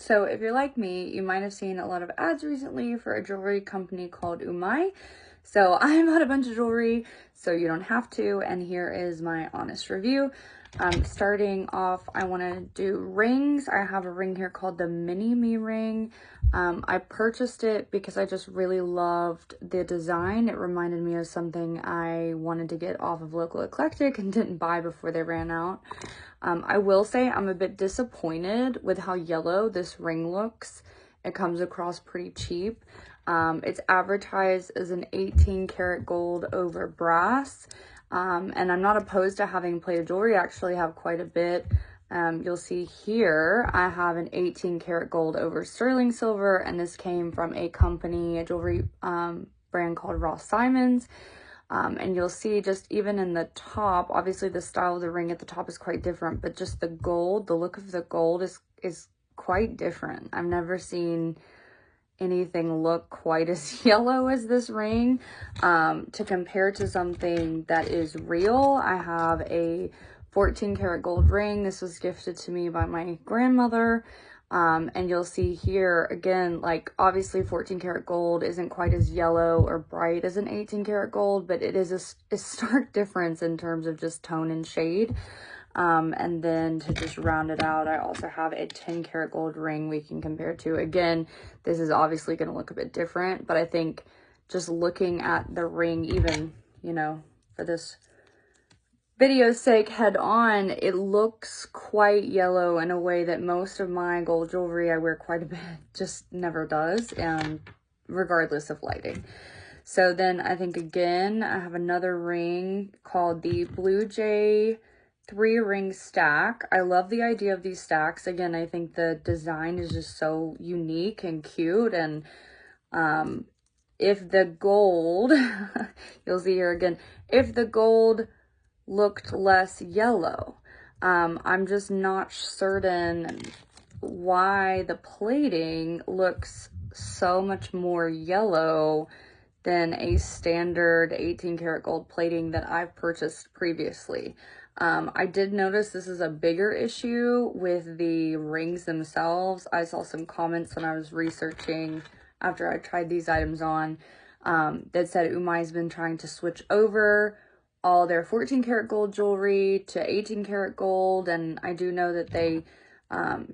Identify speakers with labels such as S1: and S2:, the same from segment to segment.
S1: So if you're like me, you might have seen a lot of ads recently for a jewelry company called Oomiay. So I bought a bunch of jewelry, so you don't have to, and here is my honest review. Starting off, I want to do rings. I have a ring here called the Mini Me ring. I purchased it because I just really loved the design. It reminded me of something I wanted to get off of Local Eclectic and didn't buy before they ran out. I will say I'm a bit disappointed with how yellow this ring looks. It comes across pretty cheap. It's advertised as an 18 karat gold over brass. And I'm not opposed to having plated jewelry. I actually have quite a bit. You'll see here, I have an 18 karat gold over sterling silver, and this came from a company, a jewelry brand called Ross Simon's. And you'll see just even in the top, obviously the style of the ring at the top is quite different, but just the gold, the look of the gold is quite different. I've never seen anything look quite as yellow as this ring. To compare to something that is real, I have a 14 karat gold ring. This was gifted to me by my grandmother. And you'll see here again, like obviously 14 karat gold isn't quite as yellow or bright as an 18 karat gold, but it is a stark difference in terms of just tone and shade. And then to just round it out, I also have a 10 karat gold ring we can compare to. Again, this is obviously going to look a bit different, but I think just looking at the ring, even, you know, for this video's sake head on, it looks quite yellow in a way that most of my gold jewelry I wear quite a bit just never does, and regardless of lighting. So then I think again, I have another ring called the Blue Jay 3-ring stack. I love the idea of these stacks. Again, I think the design is just so unique and cute, and if the gold, you'll see here again, if the gold looked less yellow, I'm just not certain why the plating looks so much more yellow than a standard 18 karat gold plating that I've purchased previously. I did notice this is a bigger issue with the rings themselves. I saw some comments when I was researching after I tried these items on that said Oomiay's been trying to switch over all their 14 karat gold jewelry to 18 karat gold, and I do know that they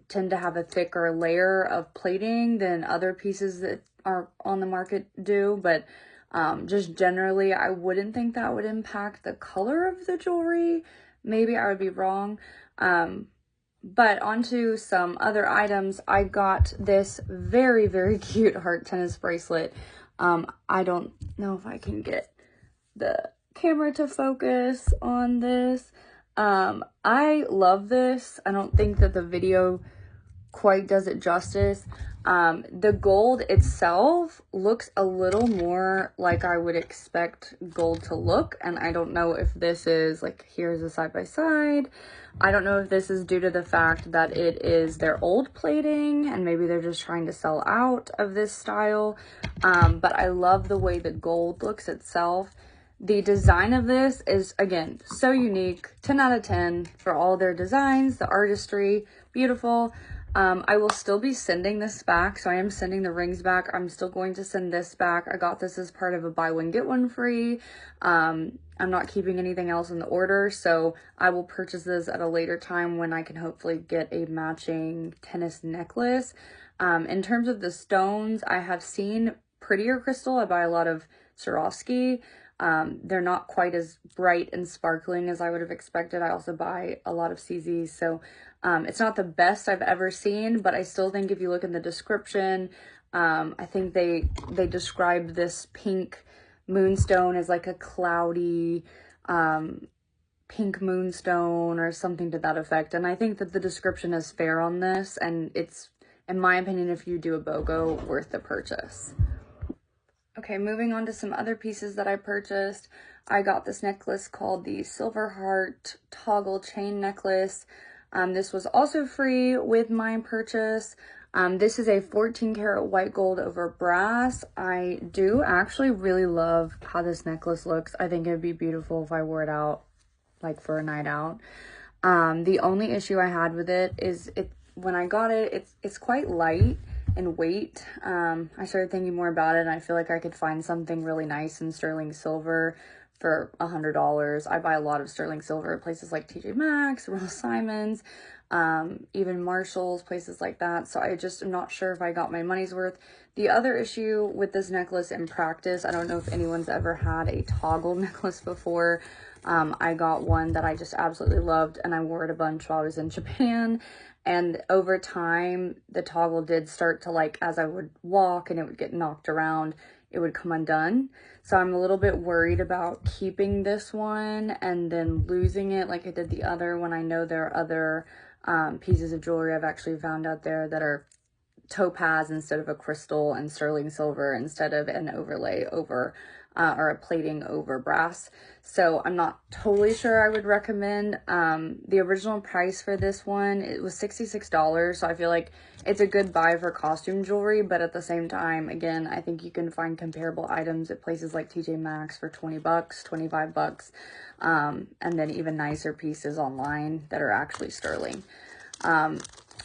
S1: tend to have a thicker layer of plating than other pieces that are on the market do, but just generally I wouldn't think that would impact the color of the jewelry. Maybe I would be wrong. But onto some other items. I got this very, very cute heart tennis bracelet. I don't know if I can get the camera to focus on this. I love this. I don't think that the video quite does it justice. The gold itself looks a little more like I would expect gold to look, and I don't know if this is, like, here's a side by side. I don't know if this is due to the fact that it is their old plating and maybe they're just trying to sell out of this style. But I love the way the gold looks itself. The design of this is, again, so unique. 10 out of 10 for all their designs, the artistry, beautiful. I will still be sending this back, so I am sending the rings back. I'm still going to send this back. I got this as part of a buy one get one free. I'm not keeping anything else in the order, so I will purchase this at a later time when I can hopefully get a matching tennis necklace. In terms of the stones, I have seen prettier crystal. I buy a lot of Swarovski. They're not quite as bright and sparkling as I would have expected. I also buy a lot of CZs, so it's not the best I've ever seen, but I still think if you look in the description, I think they described this pink moonstone as like a cloudy pink moonstone or something to that effect, and I think that the description is fair on this, and it's, in my opinion, if you do a BOGO, worth the purchase. Okay, moving on to some other pieces that I purchased. I got this necklace called the Silver Heart Toggle Chain Necklace. This was also free with my purchase. This is a 14 karat white gold over brass. I do actually really love how this necklace looks. I think it'd be beautiful if I wore it out, like for a night out. The only issue I had with it is when I got it, it's quite light in weight. I started thinking more about it, and I feel like I could find something really nice in sterling silver for $100. I buy a lot of sterling silver at places like TJ Maxx, Ross Simon's, even Marshall's, places like that. So I just am not sure if I got my money's worth. The other issue with this necklace in practice, I don't know if anyone's ever had a toggle necklace before. I got one that I just absolutely loved, and I wore it a bunch while I was in Japan. And over time, the toggle did start to, like, as I would walk and it would get knocked around, it would come undone. So I'm a little bit worried about keeping this one and then losing it like I did the other, when I know there are other pieces of jewelry I've actually found out there that are topaz instead of a crystal, and sterling silver instead of an overlay over or a plating over brass. So I'm not totally sure I would recommend. The original price for this one, it was $66. So I feel like it's a good buy for costume jewelry, but at the same time, again, I think you can find comparable items at places like TJ Maxx for 20 bucks, 25 bucks, and then even nicer pieces online that are actually sterling.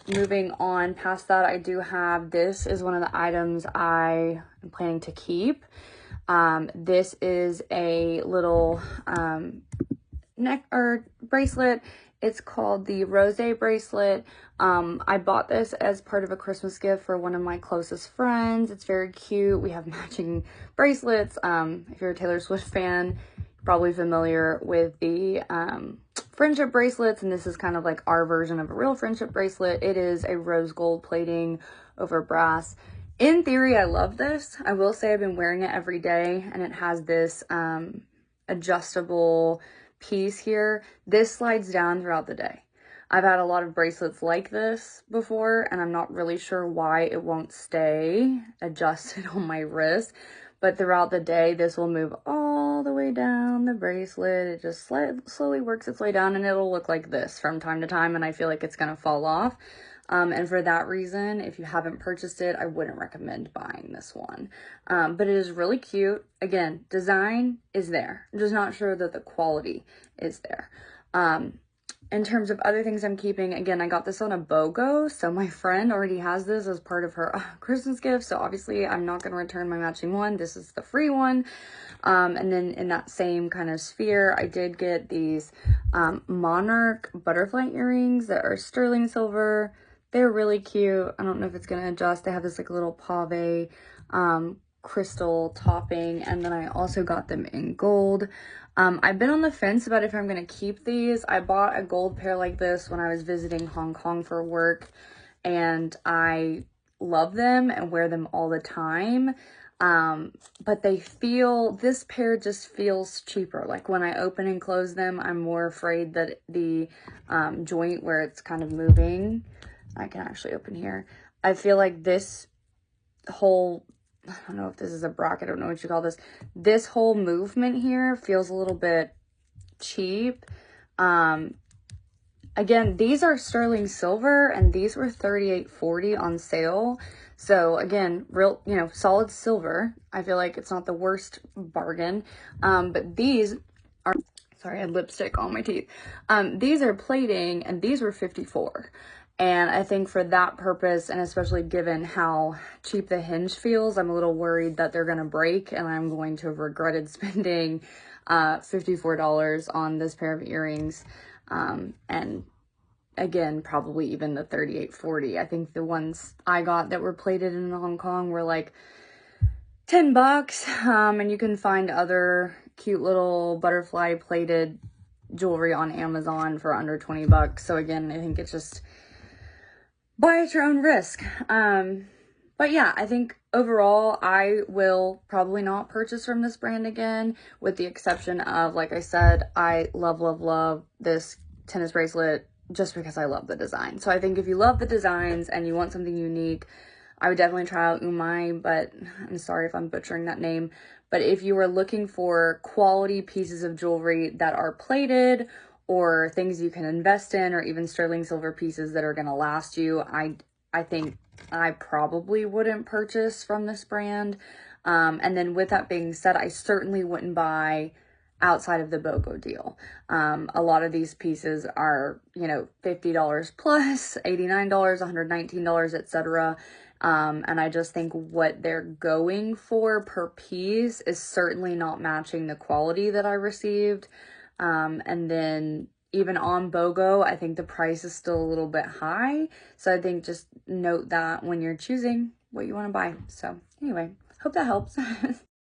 S1: Moving on past that, I do have, this is one of the items I am planning to keep. This is a little neck or bracelet. It's called the Rose bracelet. I bought this as part of a Christmas gift for one of my closest friends. It's very cute. We have matching bracelets. If you're a Taylor Swift fan, you're probably familiar with the friendship bracelets, and this is kind of like our version of a real friendship bracelet. It is a rose gold plating over brass. In theory, I love this. I will say I've been wearing it every day, and it has this adjustable piece here. This slides down throughout the day. I've had a lot of bracelets like this before, and I'm not really sure why it won't stay adjusted on my wrist. But throughout the day, this will move all the way down the bracelet. It just slowly works its way down, and it'll look like this from time to time, and I feel like it's going to fall off. And for that reason, if you haven't purchased it, I wouldn't recommend buying this one. But it is really cute. Again, design is there. I'm just not sure that the quality is there. In terms of other things I'm keeping, again, I got this on a BOGO, so my friend already has this as part of her Christmas gift, so obviously I'm not going to return my matching one. This is the free one. And then in that same kind of sphere, I did get these Monarch butterfly earrings that are sterling silver. They're really cute. I don't know if it's going to adjust. They have this like little pave crystal topping, and then I also got them in gold. I've been on the fence about if I'm going to keep these. I bought a gold pair like this when I was visiting Hong Kong for work, and I love them and wear them all the time. But this pair just feels cheaper. Like when I open and close them, I'm more afraid that the joint where it's kind of moving, I can actually open here. I feel like this whole, I don't know if this is a bracket, I don't know what you call this. This whole movement here feels a little bit cheap. Again, these are sterling silver, and these were $38.40 on sale. So again, real, solid silver. I feel like it's not the worst bargain. But these are, sorry, I had lipstick on my teeth. These are plating, and these were $54. And I think for that purpose, and especially given how cheap the hinge feels, I'm a little worried that they're going to break, and I'm going to have regretted spending $54 on this pair of earrings. And again, probably even the $38.40. I think the ones I got that were plated in Hong Kong were like $10. And you can find other cute little butterfly plated jewelry on Amazon for under 20 bucks. So again, I think it's just buy at your own risk. But yeah, I think overall, I will probably not purchase from this brand again, with the exception of, like I said, I love, love, love this tennis bracelet just because I love the design. So I think if you love the designs and you want something unique, I would definitely try out Oomiay, but I'm sorry if I'm butchering that name. But if you are looking for quality pieces of jewelry that are plated, or things you can invest in, or even sterling silver pieces that are going to last you, I think I probably wouldn't purchase from this brand. And then with that being said, I certainly wouldn't buy outside of the BOGO deal. A lot of these pieces are, you know, $50 plus, $89, $119, etc. And I just think what they're going for per piece is certainly not matching the quality that I received. And then even on BOGO, I think the price is still a little bit high. So I think just note that when you're choosing what you want to buy. So anyway, hope that helps.